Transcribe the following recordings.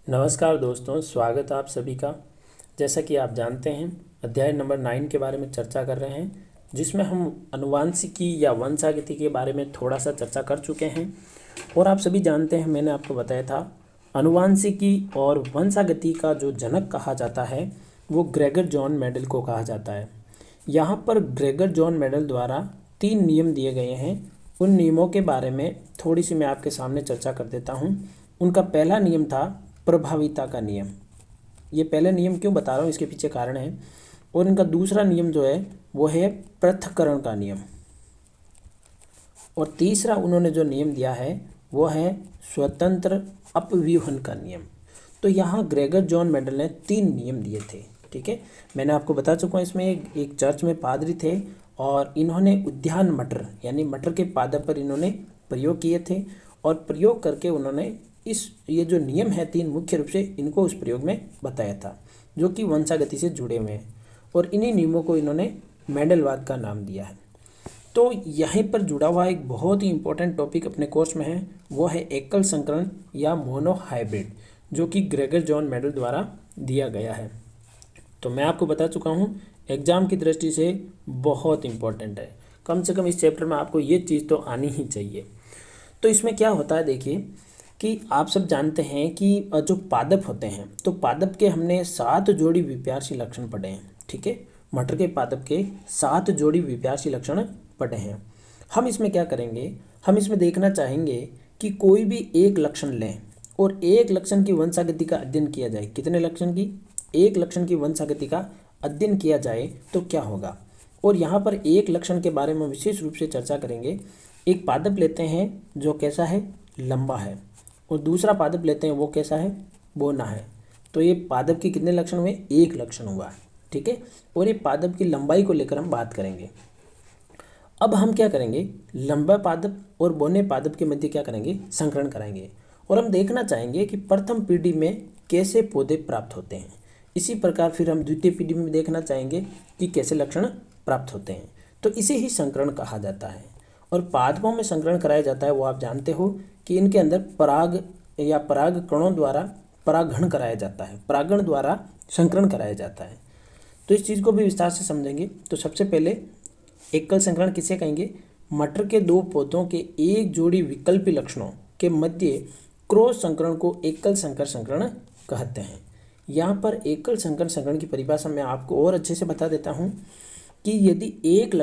नमस्कार दोस्तों, स्वागत है आप सभी का। जैसा कि आप जानते हैं, अध्याय नंबर 9 के बारे में चर्चा कर रहे हैं, जिसमें हम अनुवांशिकी या वंशागति के बारे में थोड़ा सा चर्चा कर चुके हैं। और आप सभी जानते हैं, मैंने आपको बताया था, अनुवांशिकी और वंशागति का जो जनक कहा जाता है वो ग्रेगर जॉन मेंडल को कहा जाता है। यहाँ पर ग्रेगर जॉन मेंडल द्वारा 3 नियम दिए गए हैं। उन नियमों के बारे में थोड़ी सी मैं आपके सामने चर्चा कर देता हूँ। उनका पहला नियम था प्रभाविता का नियम। ये पहले नियम क्यों बता रहा हूँ, इसके पीछे कारण है। और इनका दूसरा नियम जो है वो है पृथक्करण का नियम। और तीसरा उन्होंने जो नियम दिया है वो है स्वतंत्र अपव्यूहन का नियम। तो यहाँ ग्रेगर जॉन मेंडल ने 3 नियम दिए थे। ठीक है, मैंने आपको बता चुका हूँ। इसमें एक चर्च में पादरी थे और इन्होंने उद्यान मटर यानी मटर के पादप पर इन्होंने प्रयोग किए थे। और प्रयोग करके उन्होंने ये जो नियम है 3 मुख्य रूप से इनको उस प्रयोग में बताया था, जो कि वंशागति से जुड़े हुए हैं। और इन्हीं नियमों को इन्होंने मेंडलवाद का नाम दिया है। तो यहीं पर जुड़ा हुआ एक बहुत ही इंपॉर्टेंट टॉपिक अपने कोर्स में है, वो है एकल संकरण या मोनोहाइब्रिड, जो कि ग्रेगर जॉन मेंडल द्वारा दिया गया है। तो मैं आपको बता चुका हूँ, एग्जाम की दृष्टि से बहुत इंपॉर्टेंट है। कम से कम इस चैप्टर में आपको ये चीज़ तो आनी ही चाहिए। तो इसमें क्या होता है, देखिए कि आप सब जानते हैं कि जो पादप होते हैं, तो पादप के हमने 7 जोड़ी विप्यारसी लक्षण पढ़े हैं। ठीक है, मटर के पादप के 7 जोड़ी विप्यारसी लक्षण पढ़े हैं। हम इसमें क्या करेंगे, हम इसमें देखना चाहेंगे कि कोई भी एक लक्षण लें और एक लक्षण की वंशागति का अध्ययन किया जाए। कितने लक्षण की? एक लक्षण की वंशागति का अध्ययन किया जाए तो क्या होगा। और यहाँ पर एक लक्षण के बारे में विशेष रूप से चर्चा करेंगे। एक पादप लेते हैं जो कैसा है, लंबा है, और दूसरा पादप लेते हैं वो कैसा है, बोना है। तो ये पादप के कितने लक्षण हुए? एक लक्षण हुआ है। ठीक है, और ये पादप की लंबाई को लेकर हम बात करेंगे। अब हम क्या करेंगे, लंबा पादप और बोने पादप के मध्य क्या करेंगे, संकरण कराएंगे। और हम देखना चाहेंगे कि प्रथम पीढ़ी में कैसे पौधे प्राप्त होते हैं। इसी प्रकार फिर हम द्वितीय पीढ़ी में देखना चाहेंगे कि कैसे लक्षण प्राप्त होते हैं। तो इसे ही संकरण कहा जाता है। और पादपों में संकरण कराया जाता है, वो आप जानते हो कि इनके अंदर पराग या पराग कणों द्वारा परागण कराया जाता है, परागण द्वारा संकरण कराया जाता है। तो इस चीज़ को भी विस्तार से समझेंगे। तो सबसे पहले एकल संकरण किसे कहेंगे? मटर के 2 पौधों के एक जोड़ी विकल्पी लक्षणों के मध्य क्रॉस संकरण को एकल संकर संकरण कहते हैं। यहाँ पर एकल संकर संकरण की परिभाषा मैं आपको और अच्छे से बता देता हूँ कि यदि एक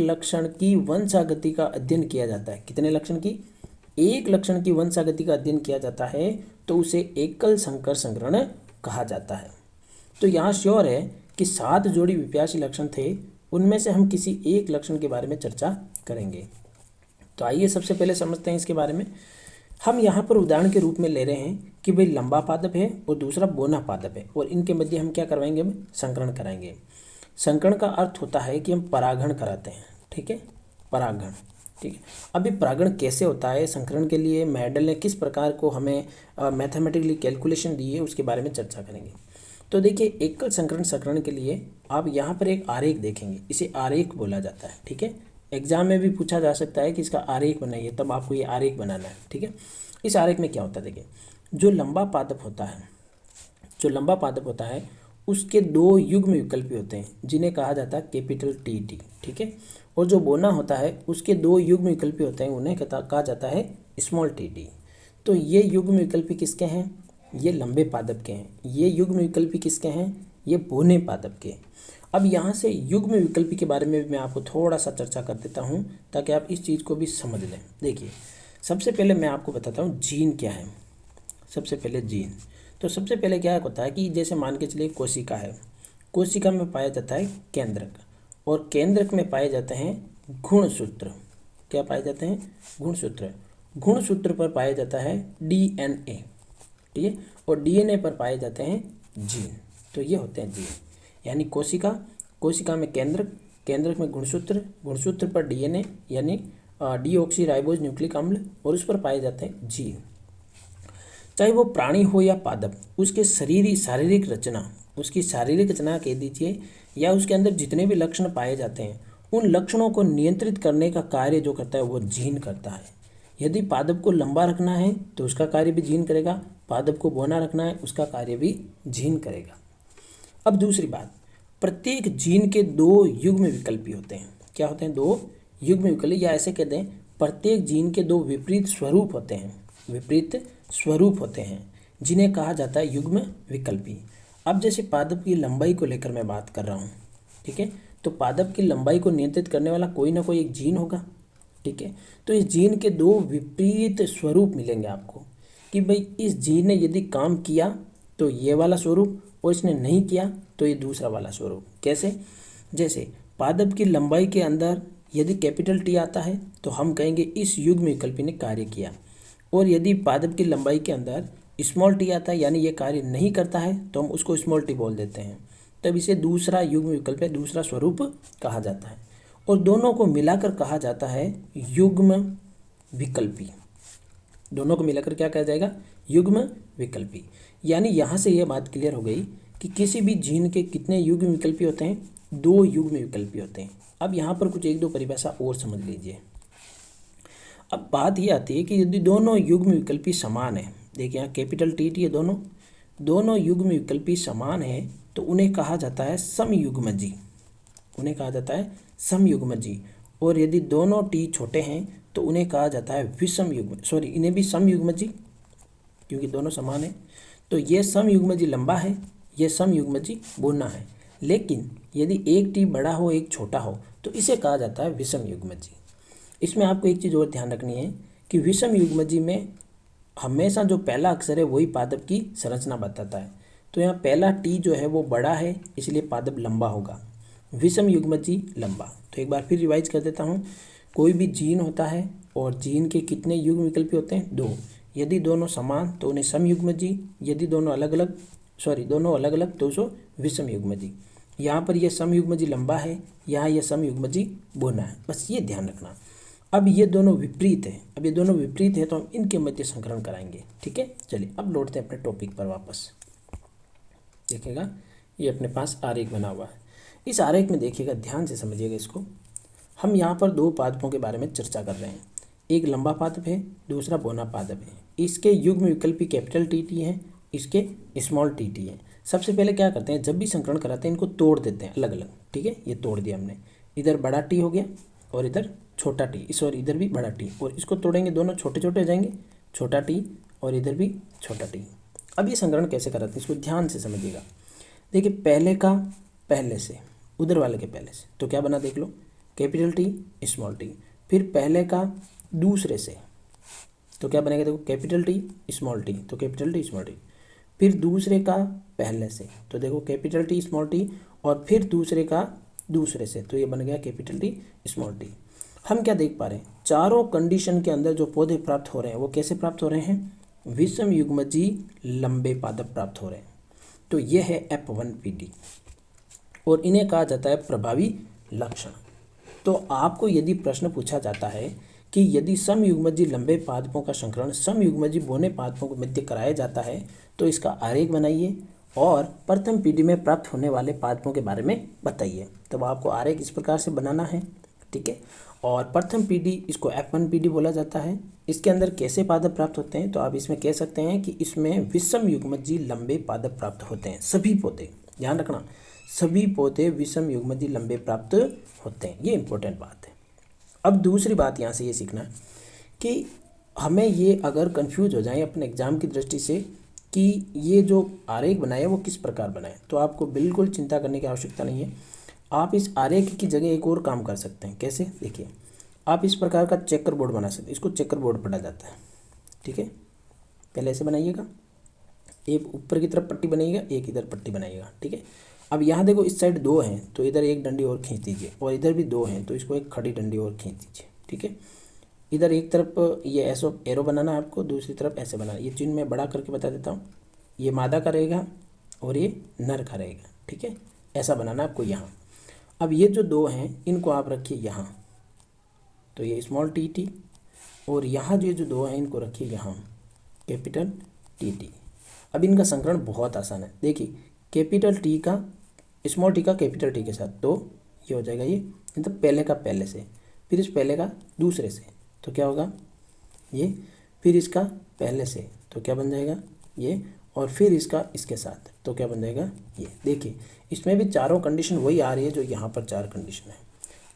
लक्षण की वंशागति का अध्ययन किया जाता है, कितने लक्षण की? एक लक्षण की वंशागति का अध्ययन किया जाता है तो उसे एकल संकर संकरण कहा जाता है। तो यहाँ श्योर है कि 7 जोड़ी विप्यासी लक्षण थे, उनमें से हम किसी एक लक्षण के बारे में चर्चा करेंगे। तो आइए सबसे पहले समझते हैं इसके बारे में। हम यहाँ पर उदाहरण के रूप में ले रहे हैं कि भाई लंबा पादप है और दूसरा बोना पादप है, और इनके मध्य हम क्या करवाएंगे, हम संकरण कराएंगे। संकरण का अर्थ होता है कि हम परागण कराते हैं। ठीक है, परागण। ठीक है, अभी परागण कैसे होता है, संकरण के लिए मेंडल ने किस प्रकार को हमें मैथमेटिकली कैलकुलेशन दी है, उसके बारे में चर्चा करेंगे। तो देखिए, एकल संकरण के लिए आप यहाँ पर एक आरेख देखेंगे, इसे आरेख बोला जाता है। ठीक है, एग्जाम में भी पूछा जा सकता है कि इसका आरेख बनाइए, तब आपको ये आरेख बनाना है। ठीक है, इस आरेख में क्या होता है, देखिए जो लंबा पादप होता है उसके 2 युग्म विकल्पी होते हैं, जिन्हें कहा जाता है कैपिटल टी। ठीक है, और जो बोना होता है उसके 2 युग्म विकल्पी होते हैं, उन्हें कहा जाता है स्मॉल टी। तो ये युग्म विकल्पी किसके हैं? ये लंबे पादप के हैं। ये युग्म विकल्पी किसके हैं? ये बोने पादप के। अब यहाँ से युग्म विकल्पी के बारे में भी मैं आपको थोड़ा सा चर्चा कर देता हूँ, ताकि आप इस चीज़ को भी समझ लें। देखिए, सबसे पहले मैं आपको बताता हूँ जीन क्या है। सबसे पहले जीन, तो सबसे पहले क्या होता है कि जैसे मान के चलिए कोशिका है, कोशिका में पाया जाता है केंद्रक, और केंद्रक में पाए जाते हैं गुणसूत्र। क्या पाए जाते हैं? गुणसूत्र। गुणसूत्र पर पाया जाता है डीएनए। ठीक है, और डीएनए पर पाए जाते हैं जीन। तो ये होते हैं जीन, यानी कोशिका में केंद्रक में गुणसूत्र पर डीएनए यानी डीऑक्सी राइबोज न्यूक्लिक अम्ल, और उस पर पाए जाते हैं जीन। चाहे वो प्राणी हो या पादप, उसके शारीरिक रचना कह दीजिए, या उसके अंदर जितने भी लक्षण पाए जाते हैं, उन लक्षणों को नियंत्रित करने का कार्य जो करता है वो जीन करता है। यदि पादप को लंबा रखना है तो उसका कार्य भी जीन करेगा, पादप को बौना रखना है, उसका कार्य भी जीन करेगा। अब दूसरी बात, प्रत्येक जीन के 2 युग्म विकल्पी होते हैं। क्या होते हैं? 2 युग्म विकल्पी, या ऐसे कहते हैं प्रत्येक जीन के 2 विपरीत स्वरूप होते हैं। विपरीत स्वरूप होते हैं जिन्हें कहा जाता है युग्म विकल्पी। अब जैसे पादप की लंबाई को लेकर मैं बात कर रहा हूँ, ठीक है, तो पादप की लंबाई को नियंत्रित करने वाला कोई ना कोई एक जीन होगा, ठीक है। तो इस जीन के 2 विपरीत स्वरूप मिलेंगे आपको कि भाई इस जीन ने यदि काम किया तो ये वाला स्वरूप, और इसने नहीं किया तो ये दूसरा वाला स्वरूप। कैसे? जैसे पादप की लंबाई के अंदर यदि कैपिटल टी आता है तो हम कहेंगे इस युग्म विकल्पी ने कार्य किया, और यदि पादप की लंबाई के अंदर स्मॉल टी आता है यानी ये कार्य नहीं करता है तो हम उसको स्मॉल टी बोल देते हैं। तब इसे दूसरा युग्म विकल्प है, दूसरा स्वरूप कहा जाता है, और दोनों को मिलाकर कहा जाता है युग्म विकल्पी। दोनों को मिलाकर क्या कहा जाएगा? युग्म विकल्पी। यानी यहाँ से ये बात क्लियर हो गई कि किसी भी जीन के कितने युग्म विकल्पी होते हैं? 2 युग्म विकल्पी होते हैं। अब यहाँ पर कुछ 1-2 परिभाषा और समझ लीजिए। अब बात ये आती है कि यदि दोनों युग्म विकल्पी समान है, देखिए यहाँ कैपिटल टी टी है, दोनों युग्म विकल्पी समान है तो उन्हें कहा जाता है समयुग्मजी। उन्हें कहा जाता है समयुग्मजी। और यदि दोनों टी छोटे हैं तो उन्हें कहा जाता है इन्हें भी समयुग्मजी, क्योंकि दोनों समान है। तो ये समयुग्मजी लंबा है, ये समयुग्मजी बौना है। लेकिन यदि एक टी बड़ा हो एक छोटा हो तो इसे कहा जाता है विषम युग्मजी। इसमें आपको एक चीज़ और ध्यान रखनी है कि विषम युग्मजी में हमेशा जो पहला अक्षर है वही पादप की संरचना बताता है। तो यहाँ पहला टी जो है वो बड़ा है, इसलिए पादप लंबा होगा, विषम युग्मजी लंबा। तो एक बार फिर रिवाइज कर देता हूँ। कोई भी जीन होता है और जीन के कितने युग्म विकल्पी होते हैं? 2। यदि दोनों समान तो उन्हें समयुग्मजी, यदि दोनों अलग अलग तो उसको विषम युग्मजी। यहाँ पर यह समयुग्मजी लंबा है, यहाँ यह समयुग्मजी बौना है, बस ये ध्यान रखना। अब ये दोनों विपरीत है, तो हम इनके मध्य संकरण कराएंगे, ठीक है। चलिए अब लौटते हैं अपने टॉपिक पर वापस। देखिएगा ये अपने पास आरेख बना हुआ है। इस आरेख में देखिएगा, ध्यान से समझिएगा इसको। हम यहाँ पर 2 पादपों के बारे में चर्चा कर रहे हैं। एक लंबा पादप है, दूसरा बौना पादप है। इसके युग्म विकल्पी कैपिटल टी टी है, इसके स्मॉल टी टी है। सबसे पहले क्या करते हैं, जब भी संकरण कराते हैं इनको तोड़ देते हैं अलग अलग, ठीक है। ये तोड़ दिया हमने, इधर बड़ा टी हो गया और इधर छोटा टी, इधर भी बड़ा टी, और इसको तोड़ेंगे, दोनों छोटे छोटे हो जाएंगे, छोटा टी और इधर भी छोटा टी। अब ये संकरण कैसे कराते हैं इसको ध्यान से समझिएगा। देखिए पहले का पहले से, उधर वाले के पहले से, तो क्या बना देख लो, कैपिटल टी स्मॉल टी। फिर पहले का दूसरे से तो क्या बनेगा, देखो कैपिटल टी स्मॉल टी, तो कैपिटल टी स्मॉल टी। फिर दूसरे का पहले से, तो देखो कैपिटल टी स्मॉल टी, और फिर दूसरे का दूसरे से, तो ये बन गया कैपिटल टी स्मॉल टी। हम क्या देख पा रहे हैं, चारों कंडीशन के अंदर जो पौधे प्राप्त हो रहे हैं वो कैसे प्राप्त हो रहे हैं? विषम युग्मजी लंबे पादप प्राप्त हो रहे हैं। तो ये है F1PD, और इन्हें कहा जाता है प्रभावी लक्षण। तो आपको यदि प्रश्न पूछा जाता है कि यदि समयुग्मजी लंबे पादपों का संकरण समयुग्मजी बौने पादपों के मध्य कराया जाता है तो इसका आरेख बनाइए और प्रथम पीढ़ी में प्राप्त होने वाले पादपों के बारे में बताइए। तब आपको आरेख इस प्रकार से बनाना है, ठीक है। और प्रथम पीढ़ी इसको F1PD बोला जाता है। इसके अंदर कैसे पादप प्राप्त होते हैं, तो आप इसमें कह सकते हैं कि इसमें विषम युग्मजी लंबे पादप प्राप्त होते हैं। सभी पौधे, ध्यान रखना, सभी पौधे विषम युग्मजी लंबे प्राप्त होते हैं, ये इंपॉर्टेंट बात है। अब दूसरी बात यहाँ से ये सीखना कि हमें ये अगर कंफ्यूज हो जाए अपने एग्जाम की दृष्टि से कि ये जो आरेख बनाया वो किस प्रकार बनाए, तो आपको बिल्कुल चिंता करने की आवश्यकता नहीं है। आप इस आरेख की जगह एक और काम कर सकते हैं। कैसे? देखिए, आप इस प्रकार का चेकर बोर्ड बना सकते हैं, इसको चेकर बोर्ड पढ़ा जाता है, ठीक है। पहले ऐसे बनाइएगा, एक ऊपर की तरफ पट्टी बनाइएगा, एक इधर पट्टी बनाइएगा, ठीक है। अब यहाँ देखो इस साइड 2 हैं तो इधर एक डंडी और खींच दीजिए, और इधर भी 2 हैं तो इसको एक खड़ी डंडी और खींच दीजिए, ठीक है। इधर एक तरफ ये ऐसा एरो बनाना है आपको, दूसरी तरफ ऐसे बनाना। ये चिन्ह मैं बड़ा करके बता देता हूँ, ये मादा का रहेगा और ये नर का रहेगा, ठीक है। ऐसा बनाना आपको यहाँ। अब ये जो 2 हैं इनको आप रखिए यहाँ, तो ये स्मॉल टी टी, और यहाँ जो 2 हैं इनको रखिए यहाँ कैपिटल टी टी। अब इनका संकरण बहुत आसान है। देखिए कैपिटल टी का स्मॉल टी का कैपिटल टी के साथ, तो ये हो जाएगा ये मतलब पहले का पहले से, फिर इस पहले का दूसरे से, तो क्या होगा ये, फिर इसका पहले से, तो क्या बन जाएगा ये, और फिर इसका इसके साथ, तो क्या बन जाएगा ये। देखिए इसमें भी चारों कंडीशन वही आ रही है जो यहाँ पर 4 कंडीशन है।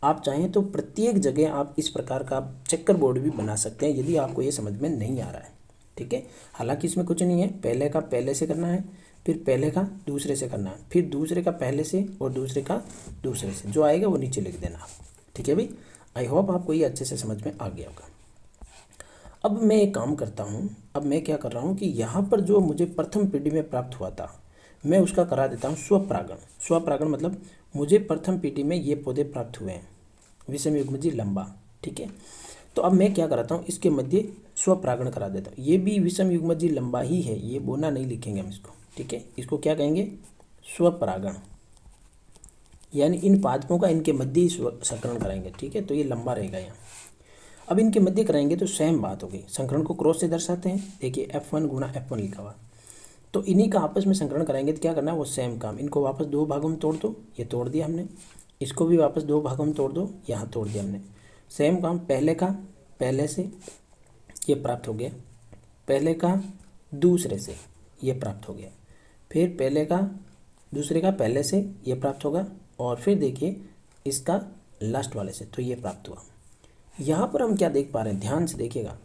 आप चाहें तो प्रत्येक जगह आप इस प्रकार का चेकर बोर्ड भी बना सकते हैं यदि आपको ये समझ में नहीं आ रहा है, ठीक है। हालांकि इसमें कुछ नहीं है, पहले का पहले से करना है, फिर पहले का दूसरे से करना है, फिर दूसरे का पहले से और दूसरे का दूसरे से, जो आएगा वो नीचे लिख देना, ठीक है भाई। आई होप आपको ये अच्छे से समझ में आ गया होगा। अब मैं एक काम करता हूँ, अब मैं क्या कर रहा हूँ कि यहाँ पर जो मुझे प्रथम पीढ़ी में प्राप्त हुआ था मैं उसका करा देता हूँ स्वपरागण। स्वपरागण मतलब मुझे प्रथम पीढ़ी में ये पौधे प्राप्त हुए हैं, विषम युग्मजी लंबा, ठीक है। तो अब मैं क्या कराता हूँ, इसके मध्य स्वपरागण करा देता हूँ। ये भी विषम युग्मजी लंबा ही है, ये बोना नहीं लिखेंगे हम इसको, ठीक है। इसको क्या कहेंगे, स्वपरागण, यानी इन पादपों का इनके मध्य ही संकरण कराएंगे, ठीक है। तो ये लंबा रहेगा यहाँ। अब इनके मध्य कराएंगे तो सेम बात हो गई, संकरण को क्रॉस से दर्शाते हैं। देखिए F1 गुणा F1 लिखा हुआ, तो इन्हीं का आपस में संकरण कराएंगे तो क्या करना है, वो सेम काम, इनको वापस 2 भागों में तोड़ दो, ये तोड़ दिया हमने, इसको भी वापस 2 भागों में तोड़ दो, यहाँ तोड़ दिया हमने। सेम काम, पहले का पहले से ये प्राप्त हो गया, पहले का दूसरे से ये प्राप्त हो गया, फिर पहले का दूसरे का पहले से ये प्राप्त होगा, और फिर देखिए इसका लास्ट वाले से, तो ये प्राप्त हुआ। यहाँ पर हम क्या देख पा रहे हैं, ध्यान से देखिएगा,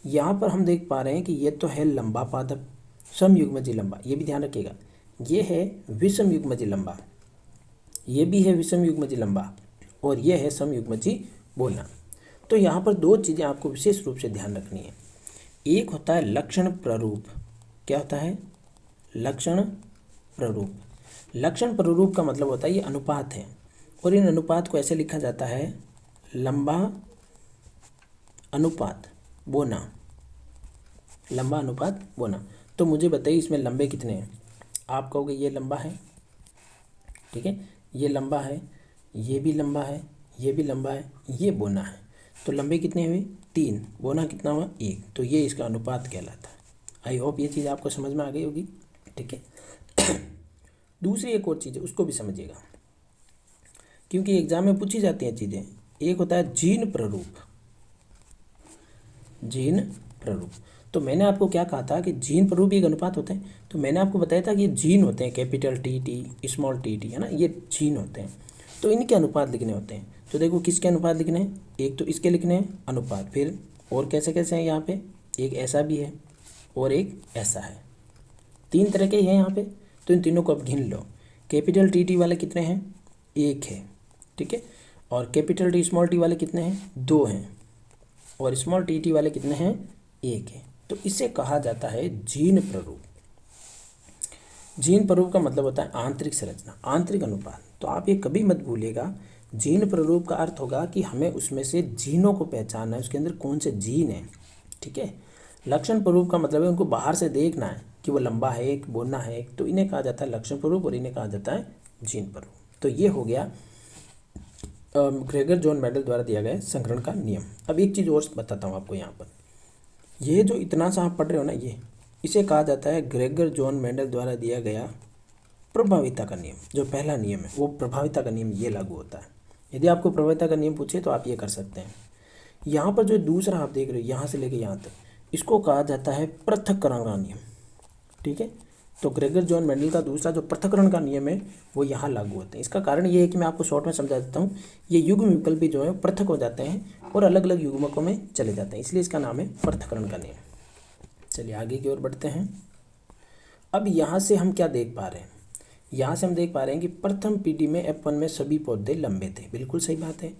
यहाँ पर हम देख पा रहे हैं कि ये तो है लंबा पादप समयुग्मजी लंबा, ये भी ध्यान रखिएगा, ये है विषम युग्मजी लंबा, ये भी है विषम युग्मजी लंबा, और ये है समयुग्मजी बोलना। तो यहाँ पर 2 चीज़ें आपको विशेष रूप से ध्यान रखनी है। एक होता है लक्षण प्ररूप, क्या होता है, लक्षण प्ररूप। लक्षण प्ररूप का मतलब होता है ये अनुपात है, और इन अनुपात को ऐसे लिखा जाता है लंबा अनुपात बोना, लंबा अनुपात बोना। तो मुझे बताइए इसमें लंबे कितने हैं, आप कहोगे ये लंबा है, ठीक है, ये लंबा है, ये भी लंबा है, ये भी लंबा है, ये बोना है, तो लंबे कितने हुए 3, बोना कितना हुआ 1, तो ये इसका अनुपात कहलाता है। आई होप ये चीज़ आपको समझ में आ गई होगी, ठीक है। दूसरी एक और चीज़ है, उसको भी समझिएगा, क्योंकि एग्जाम में पूछी जाती हैं चीज़ें। एक होता है जीन प्ररूप, जीन प्ररूप। तो मैंने आपको क्या कहा था कि जीन प्ररूप एक अनुपात होते हैं, तो मैंने आपको बताया था कि ये जीन होते हैं, कैपिटल टी, स्मॉल टी, है ना, ये जीन होते हैं। तो इनके अनुपात लिखने होते हैं, तो देखो किसके अनुपात लिखने हैं, एक तो इसके लिखने हैं अनुपात, फिर और कैसे कैसे हैं यहाँ पे, एक ऐसा भी है और एक ऐसा है, 3 तरह के हैं यहाँ पे। तो इन तीनों को अब गिन लो, कैपिटल टी वाले कितने हैं, 1 है, ठीक है, और कैपिटल टी स्मॉल टी वाले कितने हैं, 2 हैं, और स्मॉल टी वाले कितने हैं, 1 है। तो इसे कहा जाता है जीन प्ररूप। जीन प्ररूप का मतलब होता है आंतरिक संरचना, आंतरिक अनुपात। तो आप ये कभी मत भूलिएगा, जीन प्ररूप का अर्थ होगा कि हमें उसमें से जीनों को पहचानना है, उसके अंदर कौन से जीन हैं, ठीक है। लक्षण प्ररूप का मतलब है उनको बाहर से देखना है कि वो लंबा है, एक बोना है, तो इन्हें कहा जाता है लक्षण प्ररूप, और इन्हें कहा जाता है जीन प्ररूप। तो ये हो गया ग्रेगर जॉन मेंडल द्वारा दिया गया संकरण का नियम। अब एक चीज़ और बताता हूँ आपको, यहाँ पर ये जो इतना सा आप पढ़ रहे हो ना, ये इसे कहा जाता है ग्रेगर जॉन मेंडल द्वारा दिया गया प्रभाविता का नियम। जो पहला नियम है वो प्रभाविता का नियम ये लागू होता है। यदि आपको प्रभाविता का नियम पूछे तो आप ये कर सकते हैं। यहाँ पर जो दूसरा आप देख रहे हो यहाँ से लेके यहाँ तक, इसको कहा जाता है पृथक्करण का नियम, ठीक है। तो ग्रेगर जॉन मेंडल का दूसरा जो पृथक्करण का नियम है वो यहाँ लागू होते हैं। इसका कारण ये है कि मैं आपको शॉर्ट में समझा देता हूँ, ये युग्म विकल्प भी जो है पृथक हो जाते हैं और अलग अलग युग्मकों में चले जाते हैं, इसलिए इसका नाम है पृथक्करण का नियम। चलिए आगे की ओर बढ़ते हैं। अब यहाँ से हम क्या देख पा रहे हैं, यहाँ से हम देख पा रहे हैं कि प्रथम पीढ़ी में F1 में सभी पौधे लंबे थे, बिल्कुल सही बात है।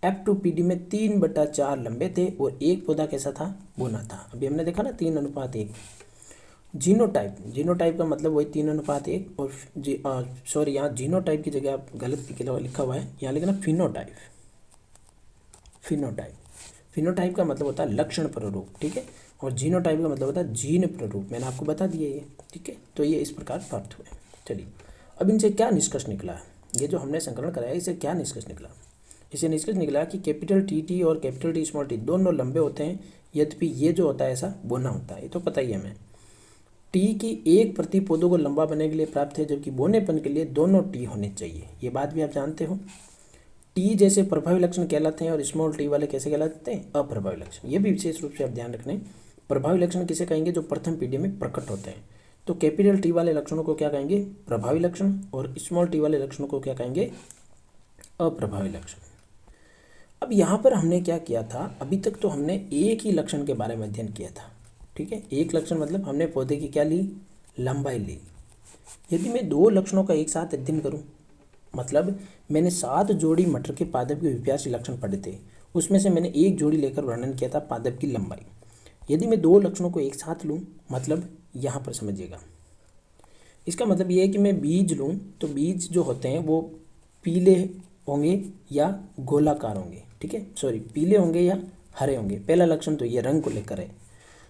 F2 पीढ़ी में 3/4 लंबे थे और एक पौधा कैसा था, बोना था। अभी हमने देखा ना 3:1। जीनोटाइप का मतलब वही 3:1, और सॉरी यहाँ जीनोटाइप की जगह आप गलत लिखा हुआ है, यहाँ लिखना फिनोटाइप। फिनोटाइप का मतलब होता है लक्षण प्ररूप, ठीक है, और जीनोटाइप का मतलब होता है जीन प्ररूप। मैंने आपको बता दिया ये, ठीक है। तो ये इस प्रकार प्राप्त हुए। चलिए अब इनसे क्या निष्कर्ष निकला है, ये जो हमने संकलन कराया इससे क्या निष्कर्ष निकला, इसे निष्कर्ष निकला कि कैपिटल टी और कैपिटल टी स्मॉल टी दोनों लंबे होते हैं, यद्यपि ये जो होता है ऐसा बोना होता है, ये तो पता ही है हमें। टी की एक प्रति पौधों को लंबा बनने के लिए प्राप्त है, जबकि बोनेपन के लिए दोनों टी होने चाहिए, ये बात भी आप जानते हो। टी जैसे प्रभावी लक्षण कहलाते हैं और स्मॉल टी वाले कैसे कहलाते हैं, अप्रभावी लक्षण। ये भी विशेष रूप से आप ध्यान रखना है। प्रभावी लक्षण किसे कहेंगे, जो प्रथम पीढ़ी में प्रकट होते हैं, तो कैपिटल टी वाले लक्षणों को क्या कहेंगे? प्रभावी लक्षण, और स्मॉल टी वाले लक्षणों को क्या कहेंगे? अप्रभावी लक्षण। अब यहाँ पर हमने क्या किया था, अभी तक तो हमने एक ही लक्षण के बारे में अध्ययन किया था, ठीक है। एक लक्षण मतलब हमने पौधे की क्या ली? लंबाई ली। यदि मैं दो लक्षणों का एक साथ अध्ययन करूँ, मतलब मैंने 7 जोड़ी मटर के पादप के विप्यासी लक्षण पढ़े थे, उसमें से मैंने एक जोड़ी लेकर वर्णन किया था पादप की लंबाई। यदि मैं दो लक्षणों को एक साथ लूँ, मतलब यहाँ पर समझिएगा, इसका मतलब ये है कि मैं बीज लूँ तो बीज जो होते हैं वो पीले होंगे या गोलाकार होंगे, ठीक है, सॉरी, पीले होंगे या हरे होंगे। पहला लक्षण तो ये रंग को लेकर है।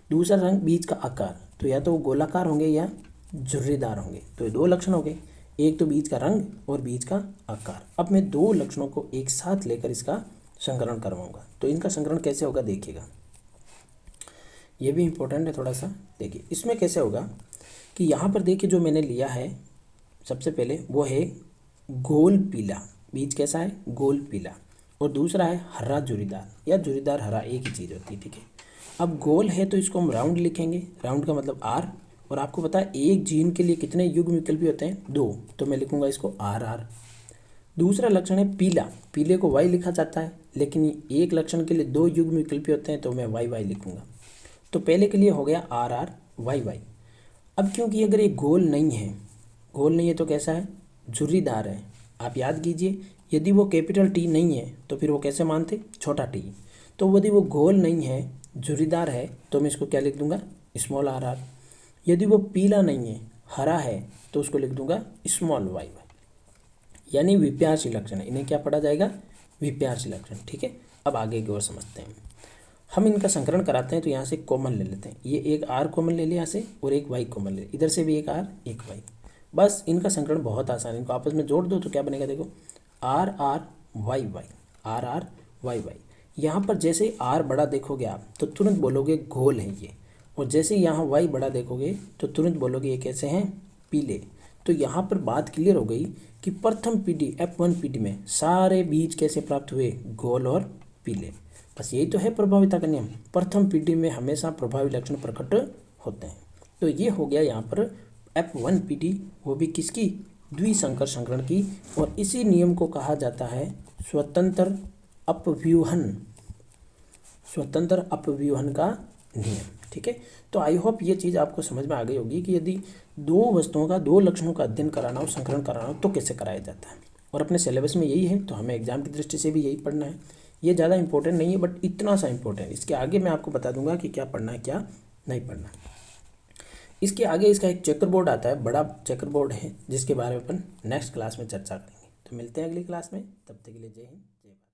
दूसरा रंग बीज का आकार, तो या तो वो गोलाकार होंगे या झुर्रीदार होंगे। तो ये दो लक्षण हो गए, एक तो बीज का रंग और बीज का आकार। अब मैं दो लक्षणों को एक साथ लेकर इसका संकरण करवाऊंगा। तो इनका संकरण कैसे होगा देखिएगा, ये भी इंपॉर्टेंट है थोड़ा सा। देखिए इसमें कैसे होगा कि यहाँ पर देखिए जो मैंने लिया है सबसे पहले वो है गोल पीला बीज। कैसा है? गोल पीला। और दूसरा है हरा जुरीदार या जुरीदार हरा, एक ही चीज़ होती है, ठीक है। अब गोल है तो इसको हम राउंड लिखेंगे, राउंड का मतलब आर। और आपको पता है एक जीन के लिए कितने युग्म विकल्पी होते हैं? 2, तो मैं लिखूंगा इसको आर आर। दूसरा लक्षण है पीला, पीले को वाई लिखा जाता है, लेकिन एक लक्षण के लिए 2 युग्म विकल्पी होते हैं तो मैं वाई वाई लिखूंगा। तो पहले के लिए हो गया आर आर वाई वाई। अब क्योंकि अगर ये गोल नहीं है, गोल नहीं है तो कैसा है? झुर्रीदार है। आप याद कीजिए, यदि वो कैपिटल टी नहीं है तो फिर वो कैसे मानते? छोटा टी। तो यदि वो गोल नहीं है, झुर्रीदार है, तो मैं इसको क्या लिख दूंगा? Small R R. यदि वो पीला नहीं है, हरा है, तो उसको लिख दूंगा स्मॉल वाई वाई। यानी विप्यासी लक्षण, इन्हें क्या पढ़ा जाएगा? विप्यासी लक्षण, ठीक है। अब आगे की ओर समझते हैं। हम इनका संकरण कराते हैं तो यहाँ से कॉमन ले लेते हैं। ये एक आर कॉमन ले लिया यहाँ से और एक वाई कॉमन ले, इधर से भी एक आर एक वाई। बस इनका संकरण बहुत आसान है, इनको आपस में जोड़ दो तो क्या बनेगा? देखो R R Y Y, R R Y Y. यहाँ पर जैसे आर बड़ा देखोगे आप तो तुरंत बोलोगे गोल है ये, और जैसे यहाँ वाई बड़ा देखोगे तो तुरंत बोलोगे ये कैसे हैं? पीले। तो यहाँ पर बात क्लियर हो गई कि प्रथम पीढ़ी F1 पीढ़ी में सारे बीज कैसे प्राप्त हुए? गोल और पीले। बस यही तो है प्रभाविता का नियम, प्रथम पीढ़ी में हमेशा प्रभावी लक्षण प्रकट होते हैं। तो ये हो गया यहाँ पर F1 पीढ़ी, वो भी किसकी? द्विसंकर संकरण की। और इसी नियम को कहा जाता है स्वतंत्र अपव्यूहन, स्वतंत्र अपव्यूहन का नियम, ठीक है। तो आई होप ये चीज़ आपको समझ में आ गई होगी कि यदि दो वस्तुओं का, दो लक्षणों का अध्ययन कराना हो, संकरण कराना हो तो कैसे कराया जाता है। और अपने सिलेबस में यही है, तो हमें एग्जाम की दृष्टि से भी यही पढ़ना है। ये ज़्यादा इंपॉर्टेंट नहीं है, बट इतना सा इंपॉर्टेंट है। इसके आगे मैं आपको बता दूंगा कि क्या पढ़ना है क्या नहीं पढ़ना है। इसके आगे इसका एक चेकर बोर्ड आता है, बड़ा चेकर बोर्ड है, जिसके बारे में अपन नेक्स्ट क्लास में चर्चा करेंगे। तो मिलते हैं अगली क्लास में, तब तक के लिए जय हिंद जय भारत।